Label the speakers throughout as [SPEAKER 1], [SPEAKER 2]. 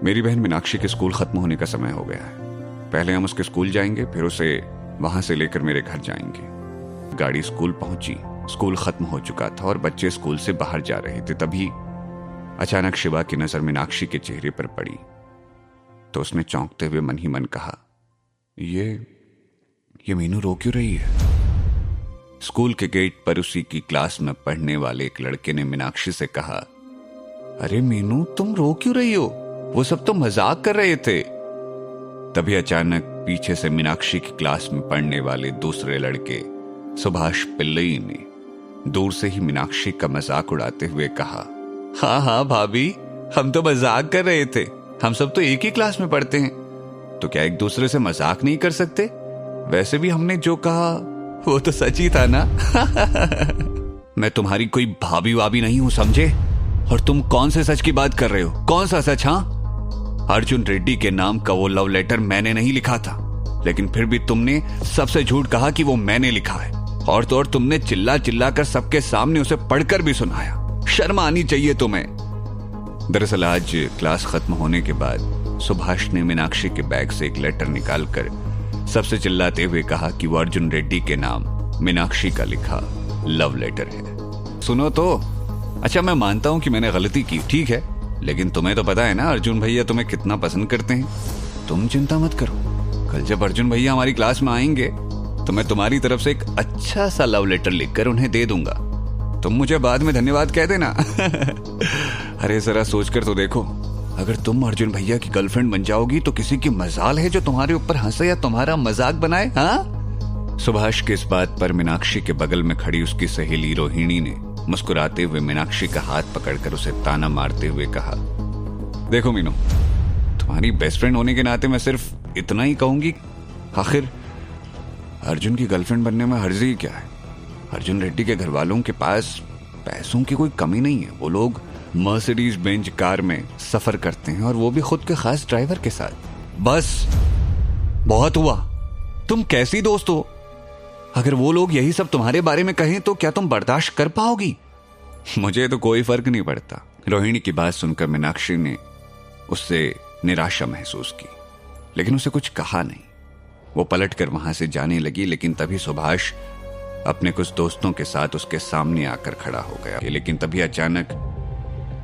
[SPEAKER 1] मेरी बहन मीनाक्षी के स्कूल खत्म होने का समय हो गया है। पहले हम उसके स्कूल जाएंगे, फिर उसे वहां से लेकर मेरे घर जाएंगे। गाड़ी स्कूल पहुंची। स्कूल खत्म हो चुका था और बच्चे स्कूल से बाहर जा रहे थे। तभी अचानक शिवा की नजर मीनाक्षी के चेहरे पर पड़ी तो उसने चौंकते हुए मन ही मन कहा, ये मीनू रो क्यों रही है? स्कूल के गेट पर उसी की क्लास में पढ़ने वाले एक लड़के ने मीनाक्षी से कहा, अरे मीनू, तुम रो क्यों रही हो? वो सब तो मजाक कर रहे थे। तभी अचानक पीछे से मीनाक्षी की क्लास में पढ़ने वाले दूसरे लड़के सुभाष पिल्लई ने दूर से ही मीनाक्षी का मजाक उड़ाते हुए कहा, हाँ हाँ भाभी, हम तो मजाक कर रहे थे। हम सब तो एक ही क्लास में पढ़ते हैं, तो क्या एक दूसरे से मजाक नहीं कर सकते? वैसे भी हमने जो कहा वो तो सच ही था ना। मैं तुम्हारी कोई भाभी वाभी नहीं हूं, समझे? और तुम कौन से सच की बात कर रहे हो? कौन सा सच? हाँ, अर्जुन रेड्डी के नाम का वो लव लेटर मैंने नहीं लिखा था, लेकिन फिर भी तुमने सबसे झूठ कहा कि वो मैंने लिखा है। और तो और तुमने चिल्ला चिल्ला कर सबके सामने उसे पढ़कर भी सुनाया। शर्म आनी चाहिए तुम्हें। दरअसल आज क्लास खत्म होने के बाद सुभाष ने मीनाक्षी के बैग से एक लेटर निकालकर सबसे चिल्लाते हुए कहा कि वो अर्जुन रेड्डी के नाम मीनाक्षी का लिखा लव लेटर है। सुनो तो, अच्छा मैं मानता हूं कि मैंने गलती की, ठीक है, लेकिन तुम्हें तो पता है ना अर्जुन भैया तुम्हें कितना पसंद करते हैं। तुम चिंता मत करो, कल जब अर्जुन भैया हमारी क्लास में आएंगे तो मैं तुम्हारी तरफ से एक अच्छा सा लव लेटर लिखकर उन्हें दे दूंगा। तुम मुझे बाद में धन्यवाद कह देना। अरे जरा सोचकर तो देखो, अगर तुम अर्जुन भैया की गर्लफ्रेंड बन जाओगी तो किसी की मजाल है जो तुम्हारे ऊपर हंसे या तुम्हारा मजाक बनाए? हाँ? सुभाष के इस बात पर मीनाक्षी के बगल में खड़ी उसकी सहेली रोहिणी ने मुस्कुराते हुए मीनाक्षी का हाथ पकड़कर उसे ताना मारते हुए कहा, देखो मीनू, तुम्हारी बेस्ट फ्रेंड होने के नाते मैं सिर्फ इतना ही कहूंगी, आखिर अर्जुन की गर्लफ्रेंड बनने में हर्जी क्या है? अर्जुन रेड्डी के घर वालों के पास पैसों की कोई कमी नहीं है। वो लोग मर्सिडीज बेंज कार में सफर करते हैं और वो भी खुद के खास ड्राइवर के साथ। बस बहुत हुआ, तुम कैसी दोस्त हो? अगर वो लोग यही सब तुम्हारे बारे में कहें तो क्या तुम बर्दाश्त कर पाओगी? मुझे तो कोई फर्क नहीं पड़ता। रोहिणी की बात सुनकर मीनाक्षी ने उससे निराशा महसूस की, लेकिन उसे कुछ कहा नहीं। वो पलटकर वहां से जाने लगी, लेकिन तभी सुभाष अपने कुछ दोस्तों के साथ उसके सामने आकर खड़ा हो गया। लेकिन तभी अचानक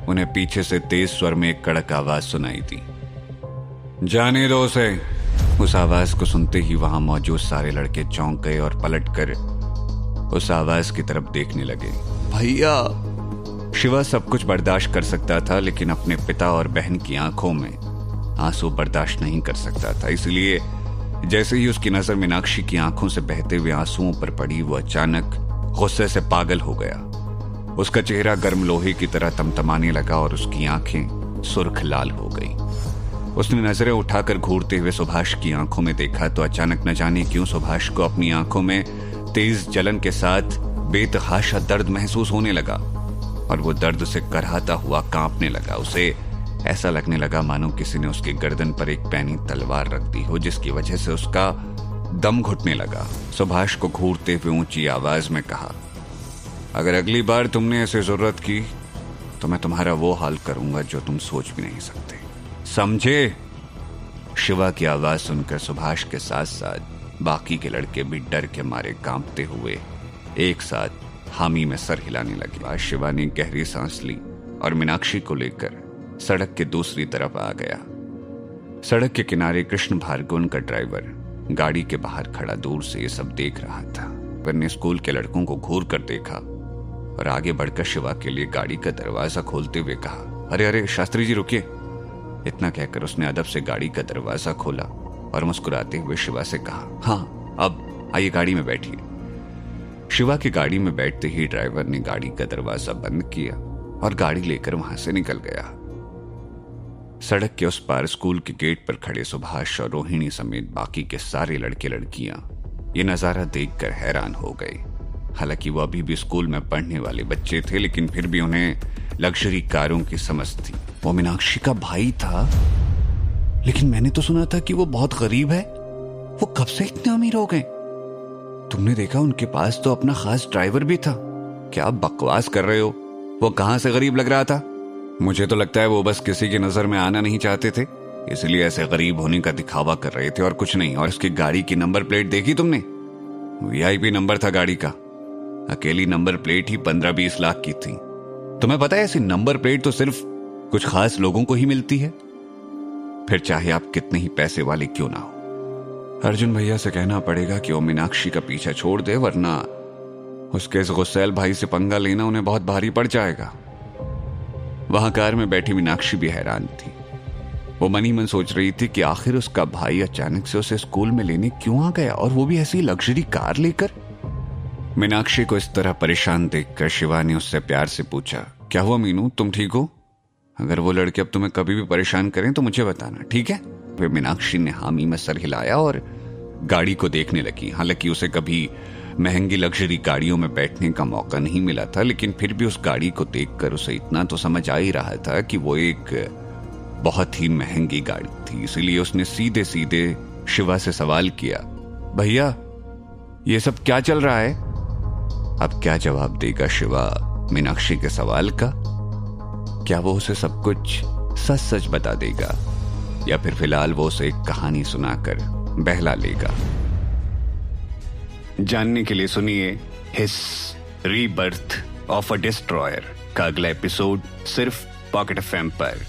[SPEAKER 1] उन्हें पीछे से तेज स्वर में एक कड़क आवाज सुनाई दी, जाने दो उसे। उस आवाज को सुनते ही वहां मौजूद सारे लड़के चौंक गए और पलटकर उस आवाज की तरफ देखने लगे। भैया! शिवा सब कुछ बर्दाश्त कर सकता था, लेकिन अपने पिता और बहन की आंखों में आंसू बर्दाश्त नहीं कर सकता था। इसलिए जैसे ही उसकी नजर मीनाक्षी की आंखों से बहते हुए आंसुओं पर पड़ी, वो अचानक गुस्से से पागल हो गया। उसका चेहरा गर्म लोहे की तरह तमतमाने लगा और उसकी आंखें सुर्ख लाल हो गई। उसने नजरें उठाकर घूरते हुए सुभाष की आंखों में देखा तो अचानक न जाने क्यों सुभाष को अपनी आंखों में तेज जलन के साथ बेतहाशा दर्द महसूस होने लगा और वो दर्द से करहाता हुआ कांपने लगा। उसे ऐसा लगने लगा मानो किसी ने उसकी गर्दन पर एक पैनी तलवार रख दी हो, जिसकी वजह से उसका दम घुटने लगा। सुभाष को घूरते हुए ऊंची आवाज में कहा, अगर अगली बार तुमने ऐसे जरूरत की तो मैं तुम्हारा वो हाल करूंगा जो तुम सोच भी नहीं सकते, समझे? शिवा की आवाज सुनकर सुभाष के साथ साथ बाकी के लड़के भी डर के मारे कांपते हुए एक साथ हामी में सर हिलाने लगे। आज शिवा ने गहरी सांस ली और मीनाक्षी को लेकर सड़क के दूसरी तरफ आ गया। सड़क के किनारे कृष्ण भार्गवन का ड्राइवर गाड़ी के बाहर खड़ा दूर से ये सब देख रहा था। वह ने स्कूल के लड़कों को घूर कर देखा और आगे बढ़कर शिवा के लिए गाड़ी का दरवाजा खोलते हुए कहा, अरे अरे शास्त्री जी रुकिए। इतना कहकर उसने अदब से गाड़ी का दरवाजा खोला और मुस्कुराते हुए शिवा से कहा, हाँ अब आइए गाड़ी में बैठिए। शिवा की गाड़ी में बैठते ही ड्राइवर ने गाड़ी का दरवाजा बंद किया और गाड़ी लेकर वहां से निकल गया। सड़क के उस पार स्कूल के गेट पर खड़े सुभाष और रोहिणी समेत बाकी के सारे लड़के लड़कियां ये नजारा देखकर हैरान हो गए। हालांकि वो अभी भी स्कूल में पढ़ने वाले बच्चे थे, लेकिन फिर भी उन्हें लग्जरी कारों की समझ थी। वो मीनाक्षी का भाई था, लेकिन मैंने तो सुना था कि वो बहुत गरीब है। वो कब से इतने अमीर हो गए? तुमने देखा उनके पास तो अपना खास ड्राइवर भी था। क्या बकवास कर रहे हो? वो कहां से गरीब लग रहा था? मुझे तो लगता है वो बस किसी की नजर में आना नहीं चाहते थे, इसलिए ऐसे गरीब होने का दिखावा कर रहे थे और कुछ नहीं। और इसकी गाड़ी की नंबर प्लेट देखी तुमने? वीआईपी नंबर था गाड़ी का। अकेली नंबर प्लेट ही 15-20 लाख की थी। तुम्हें पता है ऐसी नंबर प्लेट तो सिर्फ कुछ खास लोगों को ही मिलती है, फिर चाहे आप कितने ही पैसे वाले क्यों ना हो। अर्जुन भैया से कहना पड़ेगा कि वो मीनाक्षी का पीछा छोड़ दे, वरना उसके इस गुस्सैल भाई से पंगा लेना उन्हें बहुत भारी पड़ जाएगा। वहां कार में बैठी मीनाक्षी भी हैरान थी। वो मन ही मन सोच रही थी कि आखिर उसका भाई अचानक से उसे स्कूल में लेने क्यों आ गया, और वो भी ऐसी लग्जरी कार लेकर। मीनाक्षी को इस तरह परेशान देखकर शिवा ने उससे प्यार से पूछा, क्या हुआ मीनू, तुम ठीक हो? अगर वो लड़के अब तुम्हें कभी भी परेशान करें तो मुझे बताना, ठीक है? फिर मीनाक्षी ने हामी में सर हिलाया और गाड़ी को देखने लगी। हालांकि उसे कभी महंगी लग्जरी गाड़ियों में बैठने का मौका नहीं मिला था, लेकिन फिर भी उस गाड़ी को देखकर उसे इतना तो समझ आ ही रहा था कि वो एक बहुत ही महंगी गाड़ी थी। इसलिए उसने सीधे सीधे शिवा से सवाल किया, भैया ये सब क्या चल रहा है? अब क्या जवाब देगा शिवा मीनाक्षी के सवाल का? क्या वो उसे सब कुछ सच सच बता देगा, या फिर फिलहाल वो उसे एक कहानी सुनाकर बहला लेगा? जानने के लिए सुनिए हिस रीबर्थ ऑफ अ डिस्ट्रॉयर का अगला एपिसोड सिर्फ पॉकेट एफएम पर।